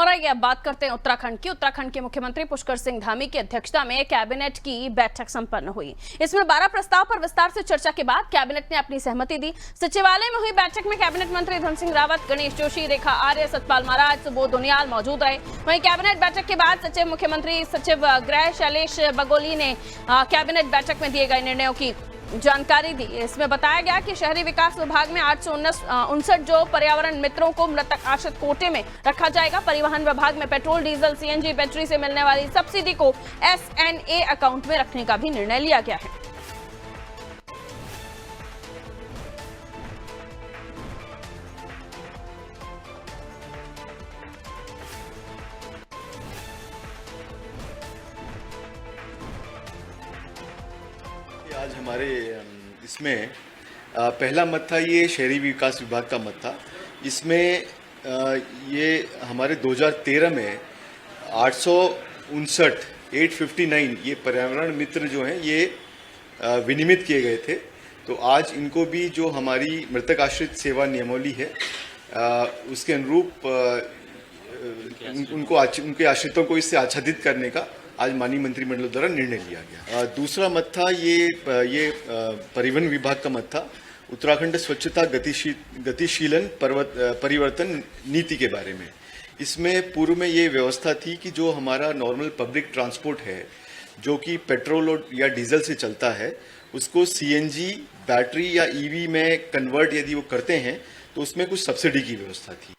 और आइए अब बात करते हैं उत्तराखंड की। उत्तराखंड के मुख्यमंत्री पुष्कर सिंह धामी की अध्यक्षता में कैबिनेट की बैठक संपन्न हुई। इसमें 12 प्रस्ताव पर विस्तार से चर्चा के बाद कैबिनेट ने अपनी सहमति दी। सचिवालय में हुई बैठक में कैबिनेट मंत्री धन सिंह रावत, गणेश जोशी, रेखा आर्य, सतपाल महाराज, सुबोध उनियाल मौजूद रहे। वहीं कैबिनेट बैठक के बाद सचिव मुख्यमंत्री सचिव गृह शैलेश बगोली ने कैबिनेट बैठक में दिए गए निर्णयों की जानकारी दी। इसमें बताया गया कि शहरी विकास विभाग में 859 जो पर्यावरण मित्रों को मृतक आश्रित कोटे में रखा जाएगा। परिवहन विभाग में पेट्रोल, डीजल, सीएनजी, बैटरी से मिलने वाली सब्सिडी को एसएनए अकाउंट में रखने का भी निर्णय लिया गया है। आज हमारे इसमें पहला मत था, ये शहरी विकास विभाग का मत था। इसमें ये हमारे 2013 में 859 ये पर्यावरण मित्र जो हैं ये विनियमित किए गए थे। तो आज इनको भी जो हमारी मृतक आश्रित सेवा नियमावली है उसके अनुरूप उनके आश्रितों को इससे आच्छादित करने का आज माननीय मंत्रिमंडल द्वारा निर्णय लिया गया। दूसरा मत था ये परिवहन विभाग का मत था, उत्तराखंड स्वच्छता गतिशीलन परिवर्तन नीति के बारे में। इसमें पूर्व में ये व्यवस्था थी कि जो हमारा नॉर्मल पब्लिक ट्रांसपोर्ट है जो कि पेट्रोल या डीजल से चलता है, उसको सीएनजी, बैटरी या ईवी में कन्वर्ट यदि वो करते हैं तो उसमें कुछ सब्सिडी की व्यवस्था थी।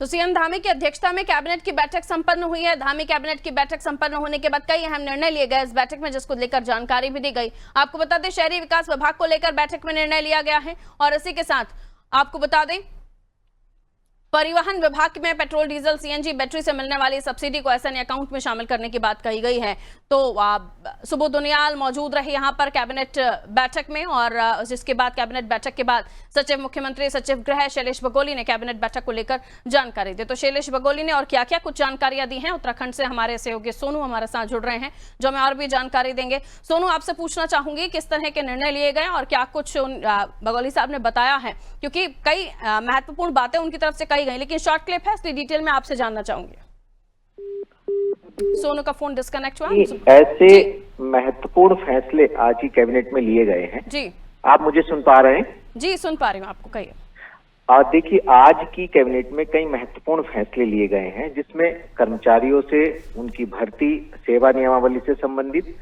तो सीएम धामी की अध्यक्षता में कैबिनेट की बैठक संपन्न हुई है। धामी कैबिनेट की बैठक संपन्न होने के बाद कई अहम निर्णय लिए गए इस बैठक में, जिसको लेकर जानकारी भी दी गई। आपको बता दें, शहरी विकास विभाग को लेकर बैठक में निर्णय लिया गया है और इसी के साथ आपको बता दें परिवहन विभाग में पेट्रोल, डीजल, सीएनजी, बैटरी से मिलने वाली सब्सिडी को एसएनए अकाउंट में शामिल करने की बात कही गई है। तो सुबोध उनियाल मौजूद रहे यहां पर कैबिनेट बैठक में और जिसके बाद कैबिनेट बैठक के बाद सचिव मुख्यमंत्री सचिव गृह शैलेश बगोली ने कैबिनेट बैठक को लेकर जानकारी दी। तो शैलेश बगोली ने और क्या क्या कुछ जानकारियां दी हैं, उत्तराखंड से हमारे सहयोगी सोनू हमारे साथ जुड़ रहे हैं जो हमें और भी जानकारी देंगे। सोनू, आपसे पूछना चाहूंगी किस तरह के निर्णय लिए गए और क्या कुछ बगोली साहब ने बताया है, क्योंकि कई महत्वपूर्ण बातें उनकी तरफ से कही गई, लेकिन शॉर्ट क्लिप है इसलिए डिटेल में आपसे जानना चाहूंगी। सोनू का फोन डिस्कनेक्ट हुआ। ऐसे महत्वपूर्ण फैसले आज ही कैबिनेट में लिए गए हैं जी। आप मुझे सुन पा रहे हैं? जी सुन पा रही हूँ, आपको कहिए। देखिए, आज की कैबिनेट में कई महत्वपूर्ण फैसले लिए गए हैं जिसमें कर्मचारियों से उनकी भर्ती, सेवा नियमावली से संबंधित,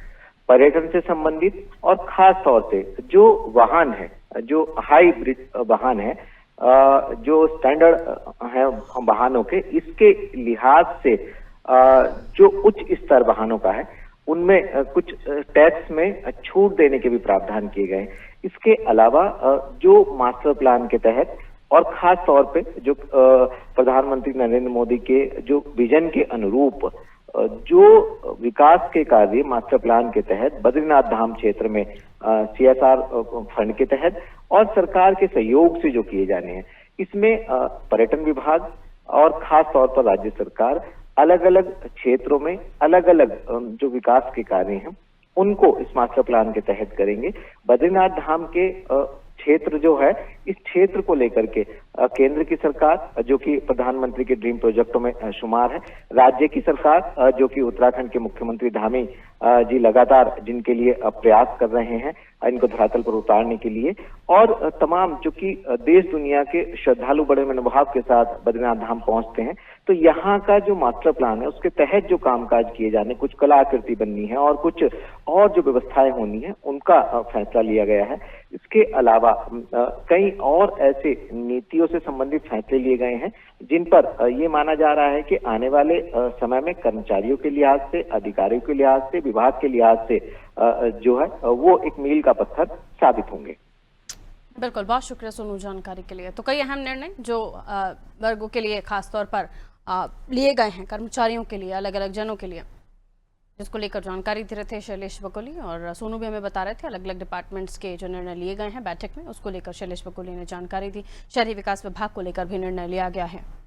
पर्यटन से संबंधित और खास तौर से जो वाहन है, जो हाइब्रिड वाहन है, जो स्टैंडर्ड है वाहनों के, इसके लिहाज से जो उच्च स्तर वाहनों का है उनमें कुछ टैक्स में छूट देने के भी प्रावधान किए गए। इसके अलावा जो मास्टर प्लान के तहत और खास तौर पे जो प्रधानमंत्री नरेंद्र मोदी के जो विजन के अनुरूप जो विकास के कार्य मास्टर प्लान के तहत बद्रीनाथ धाम क्षेत्र में सीएसआर फंड के तहत और सरकार के सहयोग से जो किए जाने हैं, इसमें पर्यटन विभाग और खास तौर पर राज्य सरकार अलग अलग क्षेत्रों में अलग अलग जो विकास के कार्य हैं उनको इस मास्टर प्लान के तहत करेंगे। बद्रीनाथ धाम के क्षेत्र जो है, इस क्षेत्र को लेकर के केंद्र की सरकार जो कि प्रधानमंत्री के ड्रीम प्रोजेक्टों में शुमार है, राज्य की सरकार जो कि उत्तराखंड के मुख्यमंत्री धामी जी लगातार जिनके लिए प्रयास कर रहे हैं इनको धरातल पर उतारने के लिए, और तमाम जो कि देश दुनिया के श्रद्धालु बड़े मनोभाव के साथ बद्रीनाथ धाम पहुंचते हैं। तो यहाँ का जो मास्टर प्लान है उसके तहत जो कामकाज किए जाने, कुछ कलाकृति बननी है और कुछ और जो व्यवस्थाएं होनी है उनका फैसला लिया गया है। इसके अलावा कई और ऐसे नीतियों से संबंधित फैसले लिए गए हैं जिन पर ये माना जा रहा है कि आने वाले समय में कर्मचारियों के लिहाज से, अधिकारियों के लिहाज से, विभाग के लिहाज से जो है वो एक मील का पत्थर साबित होंगे। बिल्कुल, बहुत शुक्रिया सोनू जानकारी के लिए। तो कई अहम निर्णय जो वर्गों के लिए खास तौर पर लिए गए हैं, कर्मचारियों के लिए, अलग अलग जनों के लिए, जिसको लेकर जानकारी दे रहे थे शैलेश बगोली और सोनू भी हमें बता रहे थे अलग अलग डिपार्टमेंट्स के जो निर्णय लिए गए हैं बैठक में, उसको लेकर शैलेश बगोली ने जानकारी दी। शहरी विकास विभाग को लेकर भी निर्णय लिया गया है।